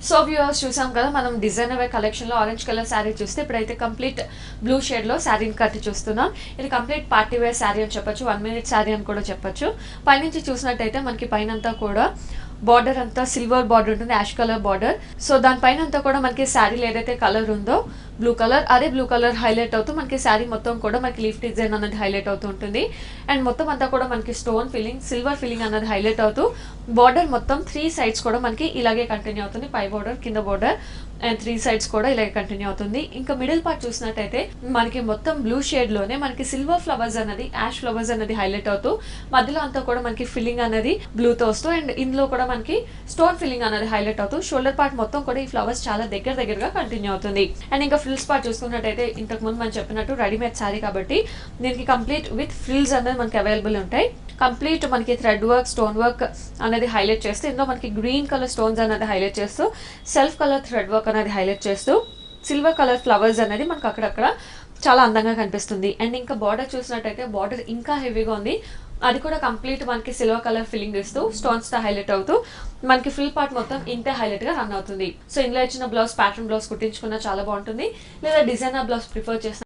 So viewers చూసాం కదా మనం డిజైనర్ వేర్ కలెక్షన్లో ఆరెంజ్ కలర్ శారీ చూస్తే ఇప్పుడైతే కంప్లీట్ బ్లూ షేడ్లో శారీని కట్టి చూస్తున్నాం. ఇది కంప్లీట్ పార్టీ వేర్ శారీ అని చెప్పొచ్చు, 1 minute శారీ అని కూడా చెప్పొచ్చు. పైనుంచి చూసినట్టయితే మనకి పైనంతా కూడా బార్డర్ అంతా సిల్వర్ బార్డర్ ఉంటుంది, యాష్ కలర్ బార్డర్. సో దానిపైన అంతా కూడా మనకి శారీలో ఏదైతే కలర్ ఉందో బ్లూ కలర్, అదే బ్లూ కలర్ హైలైట్ అవుతూ మనకి శారీ మొత్తం కూడా మనకి లీఫ్ డిజైన్ అన్నది హైలైట్ అవుతూ ఉంటుంది. అండ్ మొత్తం అంతా కూడా మనకి స్టోన్ ఫిల్లింగ్, సిల్వర్ ఫిల్లింగ్ అన్నది హైలైట్ అవుతూ బార్డర్ మొత్తం 3 sides కూడా మనకి ఇలాగే కంటిన్యూ అవుతుంది. పై బార్డర్, కింద బార్డర్ అండ్ 3 sides కూడా ఇలాగే కంటిన్యూ అవుతుంది. ఇంకా మిడిల్ పార్ట్ చూసినట్టయితే మనకి మొత్తం బ్లూ షేడ్ లోనే మనకి సిల్వర్ ఫ్లవర్స్ అనేది, యాష్ ఫ్లవర్స్ అనేది హైలైట్ అవుతూ మధ్యలో అంతా కూడా మనకి ఫిల్లింగ్ అనేది బ్లూతో వస్తూ అండ్ ఇందులో కూడా మనకి స్టోన్ ఫిల్లింగ్ అనేది హైలైట్ అవుతూ షోల్డర్ పార్ట్ మొత్తం కూడా ఈ ఫ్లవర్స్ చాలా దగ్గరగా కంటిన్యూ అవుతుంది. అండ్ ఇంకా ఫ్రిల్స్ పార్ట్ చూసుకున్నట్టయితే ఇంతకు ముందు మనం చెప్పినట్టు రెడీమేడ్ శారీ కాబట్టి దీనికి కంప్లీట్ విత్ ఫ్రిల్స్ అనేది మనకి అవైలబుల్ ఉంటాయి. కంప్లీట్ మనకి థ్రెడ్ వర్క్, స్టోన్ వర్క్ అనేది హైలైట్ చేస్తూ ఇందులో మనకి గ్రీన్ కలర్ స్టోన్స్ అనేది హైలైట్ చేస్తూ సెల్ఫ్ కలర్ థ్రెడ్ వర్క్ అనేది హైలైట్ చేస్తూ సిల్వర్ కలర్ ఫ్లవర్స్ అనేది మనకు అక్కడక్కడ చాలా అందంగా కనిపిస్తుంది. అండ్ ఇంకా బార్డర్ చూసినట్టయితే బార్డర్ ఇంకా హెవీగా ఉంది, అది కూడా కంప్లీట్ మనకి సిల్వర్ కలర్ ఫిల్లింగ్ ఇస్తూ స్టోన్స్ తో హైలైట్ అవుతూ మనకి ఫుల్ పార్ట్ మొత్తం ఇంతే హైలైట్ గా రన్ అవుతుంది. సో ఇందులో ఇచ్చిన బ్లౌజ్ ప్యాటర్న్ బ్లౌజ్ కుట్టించుకున్నా చాలా బాగుంటుంది, లేదా డిజైనర్ బ్లౌజ్ ప్రిఫర్ చేసిన